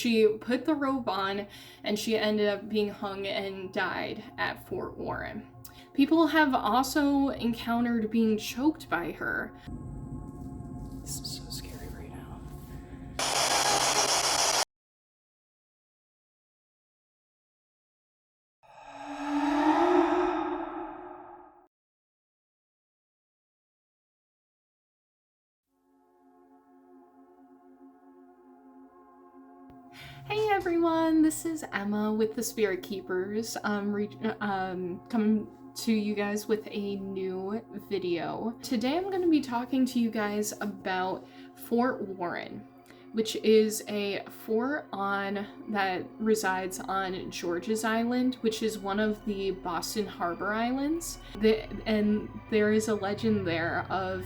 She put the robe on and she ended up being hung and died at Fort Warren. People have also encountered being choked by her. This is so scary right now. Hey everyone, this is Emma with the Spirit Keepers. Coming to you guys with a new video. Today I'm going to be talking to you guys about Fort Warren, which is a fort that resides on George's Island, which is one of the Boston Harbor Islands. And there is a legend there of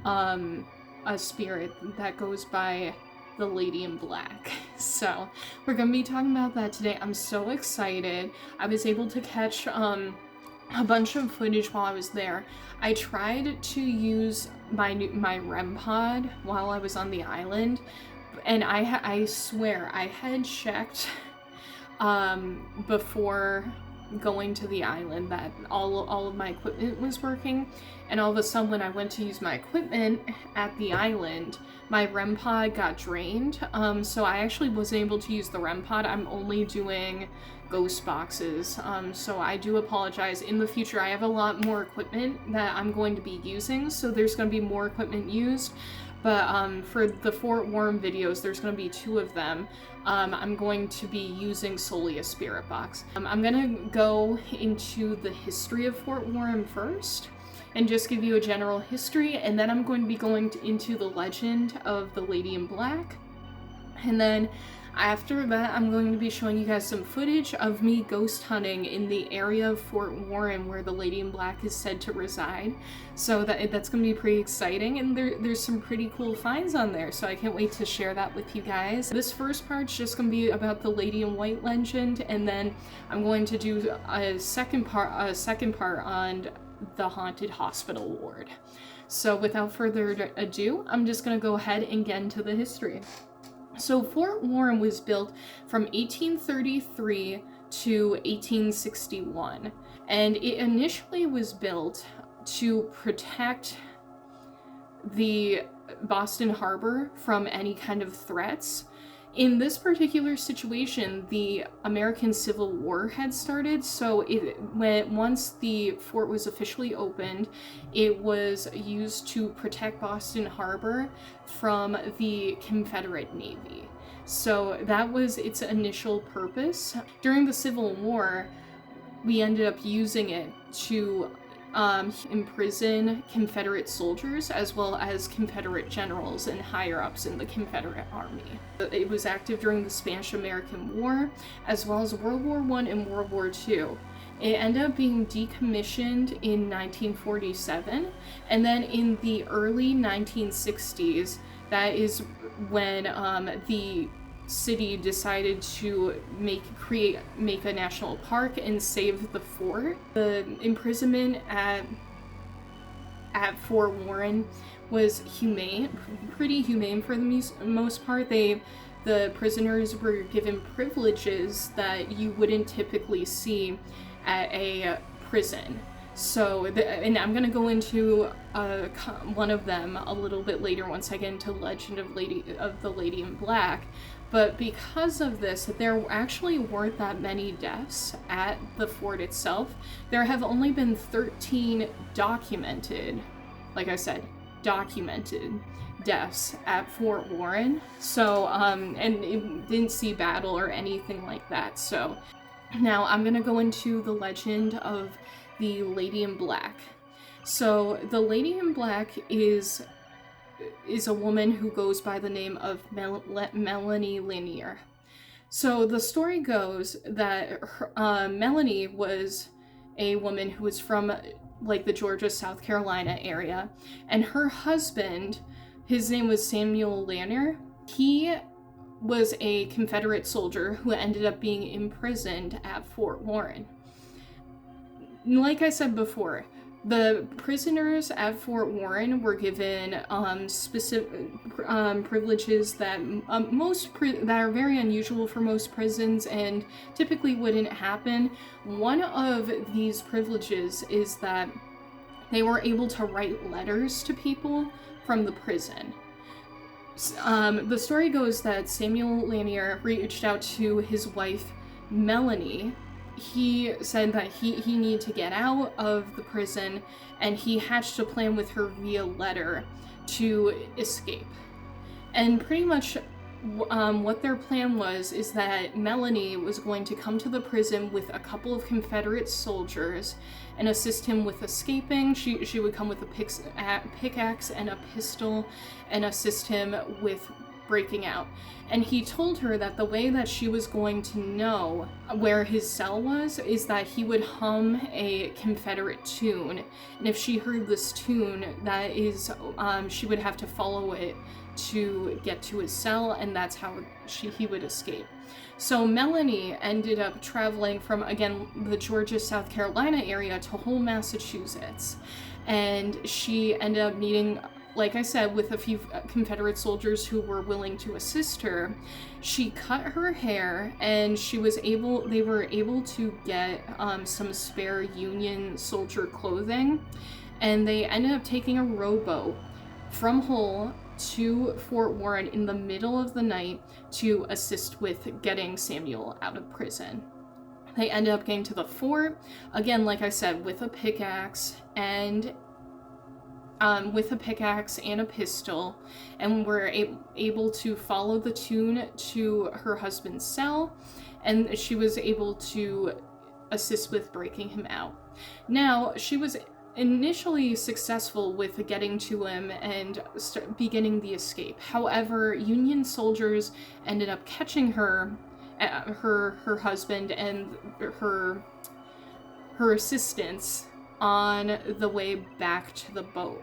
a spirit that goes by the Lady in Black. So we're gonna be talking about that today. I'm so excited. I was able to catch a bunch of footage while I was there. I tried to use my REM pod while I was on the island, and I swear I had checked before going to the island that all of my equipment was working, and all of a sudden when I went to use my equipment at the island, my REM pod got drained, so I actually wasn't able to use the REM pod. I'm only doing ghost boxes, so I do apologize. In the future I have a lot more equipment that I'm going to be using, so there's going to be more equipment used. But for the Fort Warren videos, there's going to be 2 of them. I'm going to be using solely a spirit box. I'm going to go into the history of Fort Warren first, and just give you a general history, and then I'm going to be going into the legend of the Lady in Black. And then after that, I'm going to be showing you guys some footage of me ghost hunting in the area of Fort Warren where the Lady in Black is said to reside. So that's going to be pretty exciting, and there's some pretty cool finds on there, so I can't wait to share that with you guys. This first part's just going to be about the Lady in White legend, and then I'm going to do a second part on the haunted hospital ward. So without further ado, I'm just going to go ahead and get into the history. So Fort Warren was built from 1833 to 1861, and it initially was built to protect the Boston Harbor from any kind of threats. In this particular situation, the American Civil War had started, so once the fort was officially opened, it was used to protect Boston Harbor from the Confederate Navy. So that was its initial purpose. During the Civil War, we ended up using it to imprison Confederate soldiers as well as Confederate generals and higher-ups in the Confederate Army. It was active during the Spanish-American War, as well as World War I and World War II. It ended up being decommissioned in 1947, and then in the early 1960s, that is when the city decided to make a national park and save the fort. The imprisonment at Fort Warren was pretty humane for the most part. The prisoners were given privileges that you wouldn't typically see at a prison. So, and I'm gonna go into one of them a little bit later once I get into Legend of the Lady in Black. But because of this, there actually weren't that many deaths at the fort itself. There have only been 13 documented, like I said, documented deaths at Fort Warren. So, and it didn't see battle or anything like that. So now I'm gonna go into the legend of the Lady in Black. So the Lady in Black is a woman who goes by the name of Melanie Lanier. So the story goes that Melanie was a woman who was from like the Georgia, South Carolina area, and her husband, his name was Samuel Lanier. He was a Confederate soldier who ended up being imprisoned at Fort Warren. Like I said before, The prisoners at Fort Warren were given specific privileges that that are very unusual for most prisons and typically wouldn't happen. One of these privileges is that they were able to write letters to people from the prison. The story goes that Samuel Lanier reached out to his wife, Melanie. He said that he needed to get out of the prison, and he hatched a plan with her via letter to escape. And pretty much what their plan was is that Melanie was going to come to the prison with a couple of Confederate soldiers and assist him with escaping. She would come with a pickaxe and a pistol and assist him with breaking out. And he told her that the way that she was going to know where his cell was is that he would hum a Confederate tune, and if she heard this tune, that is she would have to follow it to get to his cell, and that's how he would escape. So Melanie ended up traveling from, again, the Georgia, South Carolina area to Hull, Massachusetts, and she ended up meeting, like I said, with a few Confederate soldiers who were willing to assist her. She cut her hair, and they were able to get some spare Union soldier clothing, and they ended up taking a rowboat from Hull to Fort Warren in the middle of the night to assist with getting Samuel out of prison. They ended up getting to the fort, again, like I said, with a pickaxe and a pistol, and were able to follow the tune to her husband's cell, and she was able to assist with breaking him out. Now, she was initially successful with getting to him and beginning the escape. However, Union soldiers ended up catching her husband and her assistants on the way back to the boat.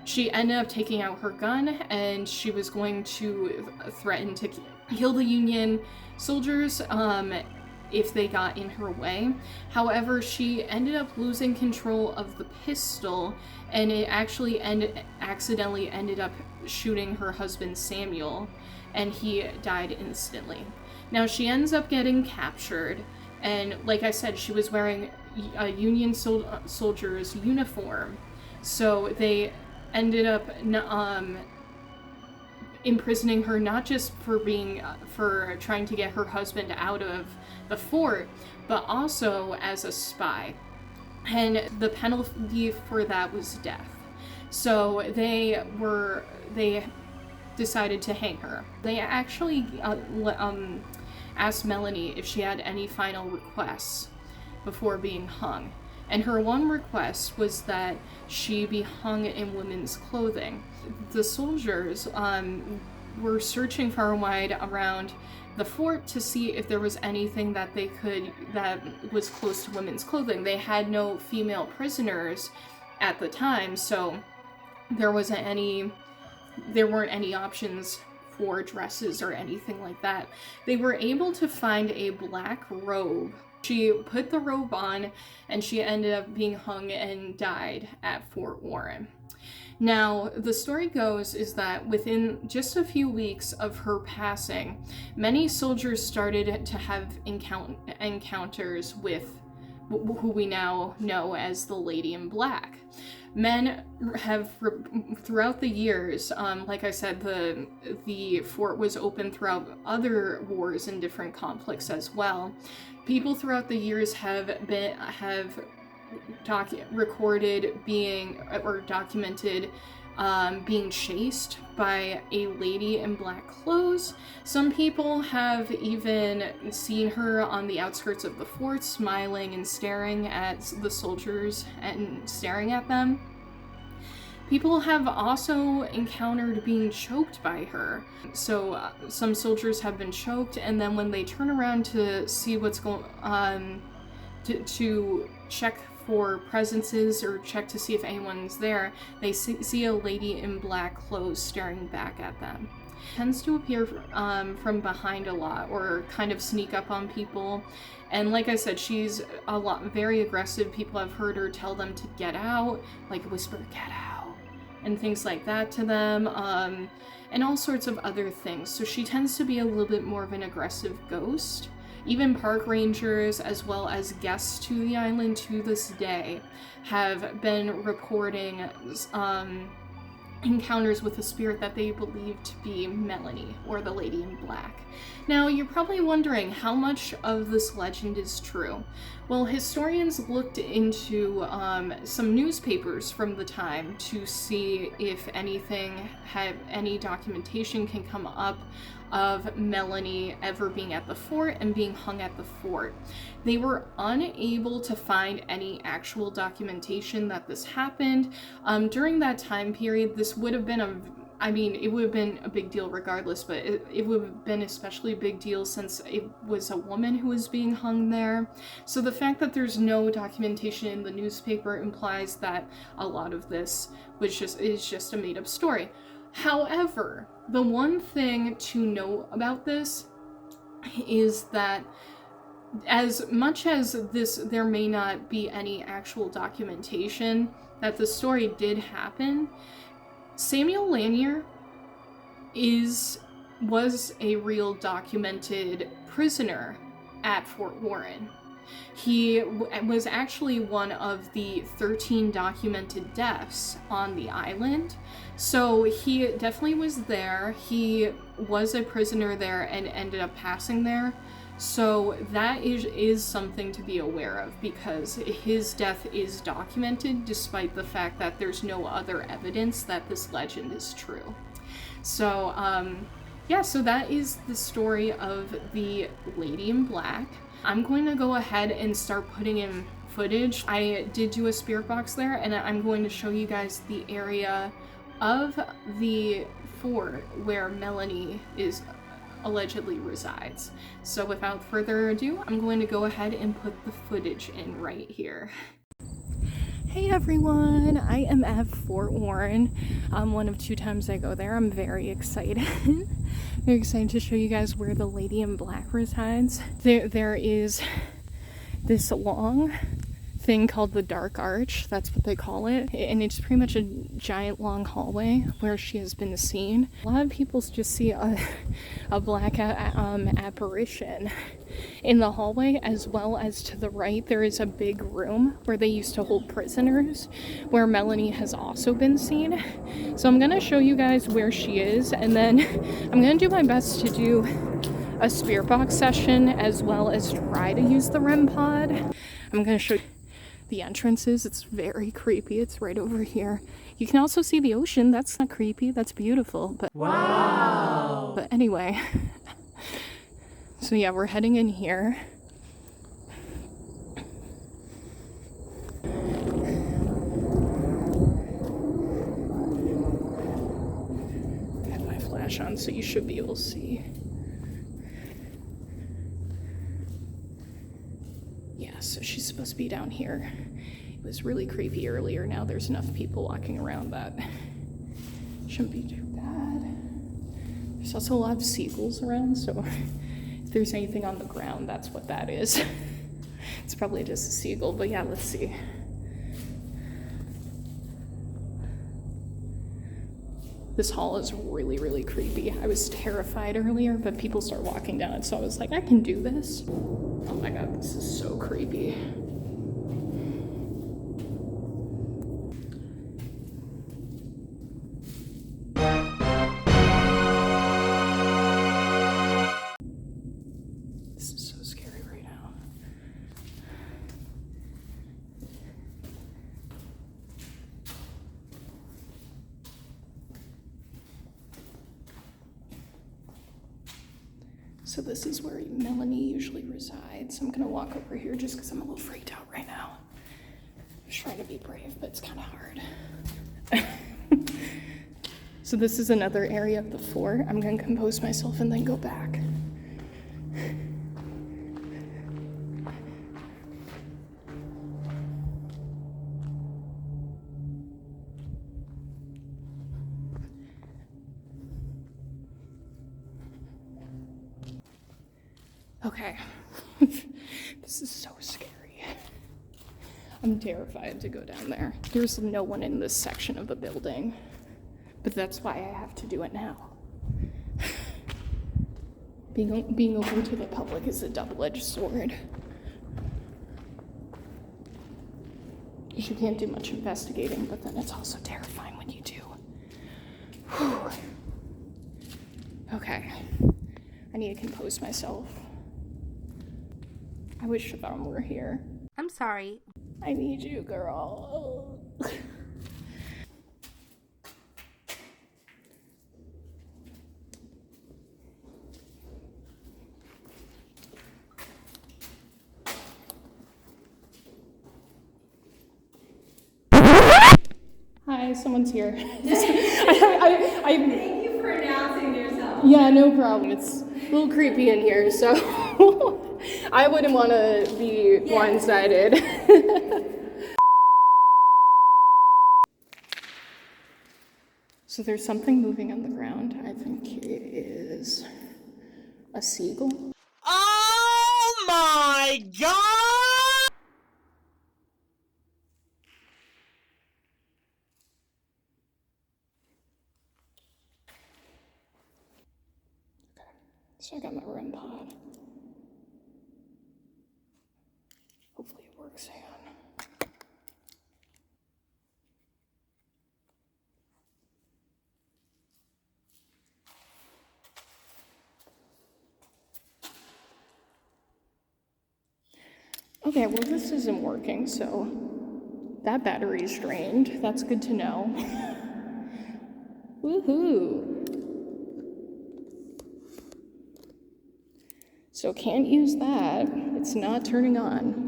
She ended up taking out her gun, and she was going to threaten to kill the Union soldiers if they got in her way. However, she ended up losing control of the pistol, and it actually accidentally ended up shooting her husband Samuel, and he died instantly. Now, she ends up getting captured, and like I said, she was wearing a Union soldier's uniform, so they ended up imprisoning her, not just for trying to get her husband out of the fort, but also as a spy. And the penalty for that was death. So they decided to hang her. They actually asked Melanie if she had any final requests before being hung. And her one request was that she be hung in women's clothing. The soldiers were searching far and wide around the fort to see if there was anything that was close to women's clothing. They had no female prisoners at the time, so there weren't any options for dresses or anything like that. They were able to find a black robe. She put the robe on, and she ended up being hung and died at Fort Warren. Now, the story goes is that within just a few weeks of her passing, many soldiers started to have encounters with who we now know as the Lady in Black. Men have, throughout the years, like I said, the fort was open throughout other wars and different conflicts as well. People throughout the years have documented being chased by a lady in black clothes. Some people have even seen her on the outskirts of the fort, smiling and staring at the soldiers and staring at them. People have also encountered being choked by her. So some soldiers have been choked, and then when they turn around to see what's going on, to check for presences or check to see if anyone's there, they see a lady in black clothes staring back at them. Tends to appear from behind a lot, or kind of sneak up on people. And like I said, she's very aggressive. People have heard her tell them to get out, like whisper, "Get out," and things like that to them, and all sorts of other things. So she tends to be a little bit more of an aggressive ghost. Even park rangers, as well as guests to the island to this day, have been reporting encounters with a spirit that they believe to be Melanie, or the Lady in Black. Now, you're probably wondering how much of this legend is true. Well, historians looked into some newspapers from the time to see if any documentation can come up of Melanie ever being at the fort and being hung at the fort. They were unable to find any actual documentation that this happened. During that time period, this would have been it would have been a big deal regardless, but it would have been especially a big deal since it was a woman who was being hung there. So the fact that there's no documentation in the newspaper implies that a lot of this is just a made-up story. However, the one thing to know about this is that as much as there may not be any actual documentation that the story did happen, Samuel Lanier was a real documented prisoner at Fort Warren. He was actually one of the 13 documented deaths on the island. So he definitely was there. He was a prisoner there and ended up passing there. So that is something to be aware of, because his death is documented despite the fact that there's no other evidence that this legend is true. So, so that is the story of the Lady in Black. I'm going to go ahead and start putting in footage. I did do a spirit box there, and I'm going to show you guys the area of the fort where Melanie allegedly resides. So without further ado, I'm going to go ahead and put the footage in right here. Hey everyone, I am at Fort Warren. One of 2 times I go there. I'm very excited. Very excited to show you guys where the Lady in Black resides. There is this long thing called the Dark Arch, that's what they call it, and it's pretty much a giant long hallway where she has been seen. A lot of people just see a black apparition in the hallway, as well as to the right there is a big room where they used to hold prisoners, where Melanie has also been seen. So I'm gonna show you guys where she is, and then I'm gonna do my best to do a spirit box session as well as try to use the REM pod. I'm gonna show you the entrances. It's very creepy. It's right over here. You can also see the ocean. That's not creepy. That's beautiful. But wow. But anyway, so yeah, we're heading in here. I have my flash on, so you should be able to see. Yeah, so she's supposed to be down here. It was really creepy earlier. Now there's enough people walking around that shouldn't be too bad. There's also a lot of seagulls around, so if there's anything on the ground, that's what that is. It's probably just a seagull, but yeah, let's see. This hall is really, really creepy. I was terrified earlier, but people start walking down it, so I was like, I can do this. Oh my god, this is so creepy. This is so scary right now. So this is where Melanie usually resides. I'm gonna walk over here just because I'm a little freaked out right now. I'm trying to be brave, but it's kind of hard. So this is another area of the fort. I'm gonna compose myself and then go back. Okay. This is so scary. I'm terrified to go down there. There's no one in this section of the building, but that's why I have to do it now. Being open to the public is a double-edged sword. You can't do much investigating, but then it's also terrifying when you do. Whew. Okay. I need to compose myself. I wish Siobhan were here. I'm sorry. I need you, girl. Hi, someone's here. Thank you for announcing yourself. Yeah, no problem. It's a little creepy in here, so I wouldn't want to be blindsided. So there's something moving on the ground. I think it is a seagull. Oh my God! Okay, so I got my REM pod. Hopefully it works, hang on. Okay, well this isn't working, so that battery's drained. That's good to know. Woohoo! So can't use that. It's not turning on.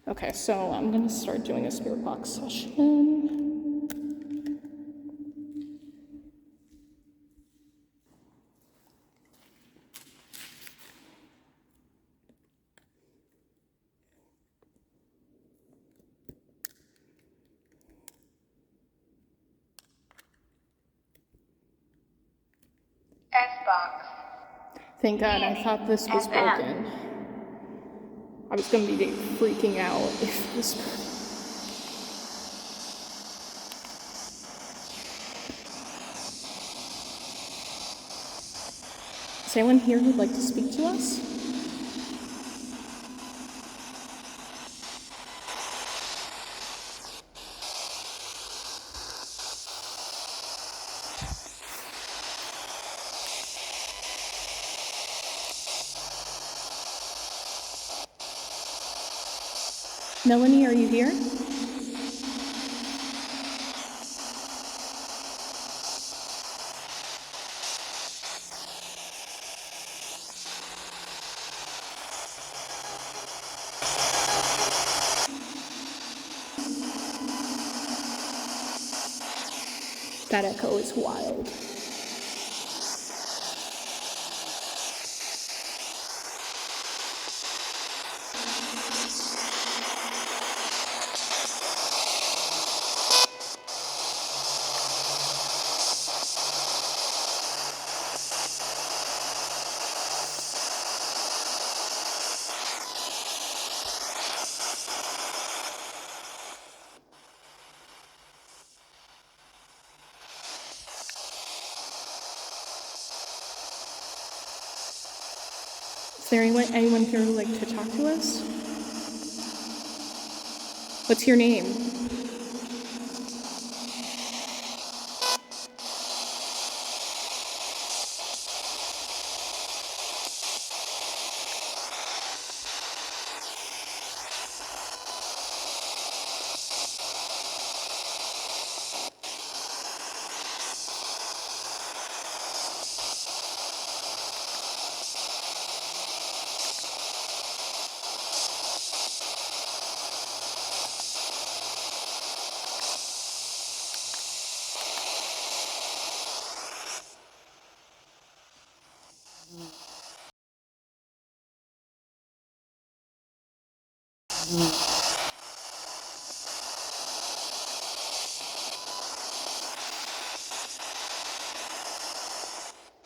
Okay, so I'm gonna start doing a spirit box session. S-Box. Thank God, I thought this was broken. I was gonna be freaking out if this. Is anyone here who'd like to speak to us? Melanie, are you here? That echo is wild. Is there anyone here who'd like to talk to us? What's your name?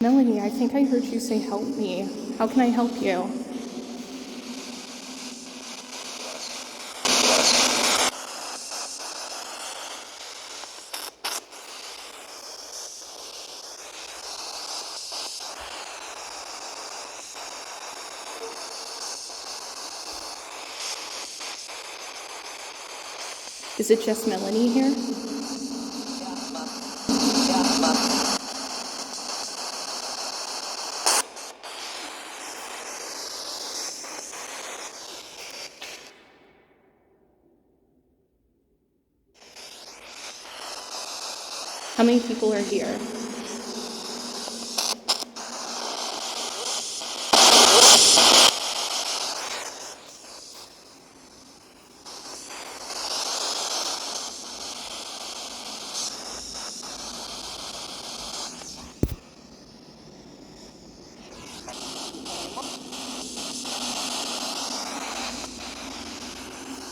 Melanie, I think I heard you say help me. How can I help you? Is it just Melanie here? How many people are here?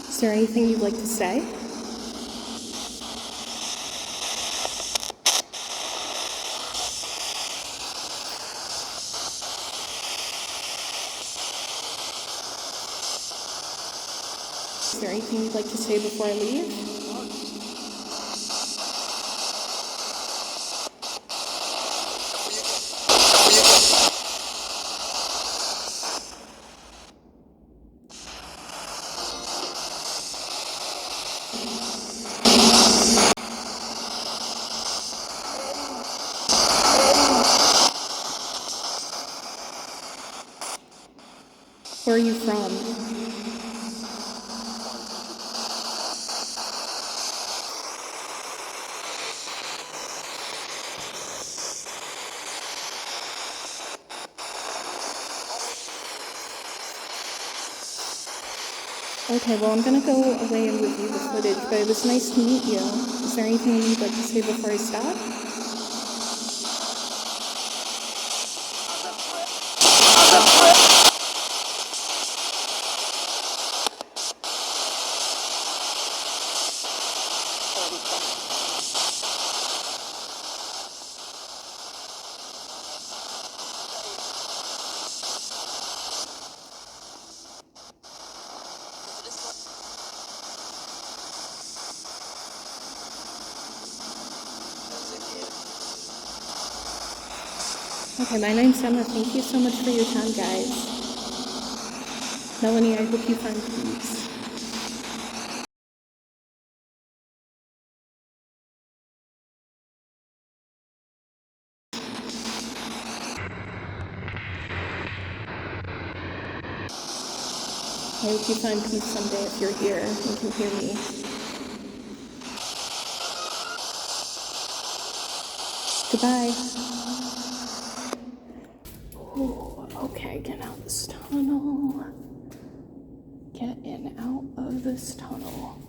Is there anything you'd like to say? Is there anything you'd like to say before I leave? Where are you from? Okay, well, I'm gonna go away and review the footage, but it was nice to meet you. Is there anything you'd like to say before I stop? Okay, my name's Emma. Thank you so much for your time, guys. Melanie, I hope you find peace. I hope you find peace someday if you're here and can hear me. Goodbye. Oh, okay, get out this tunnel. Get in out of this tunnel.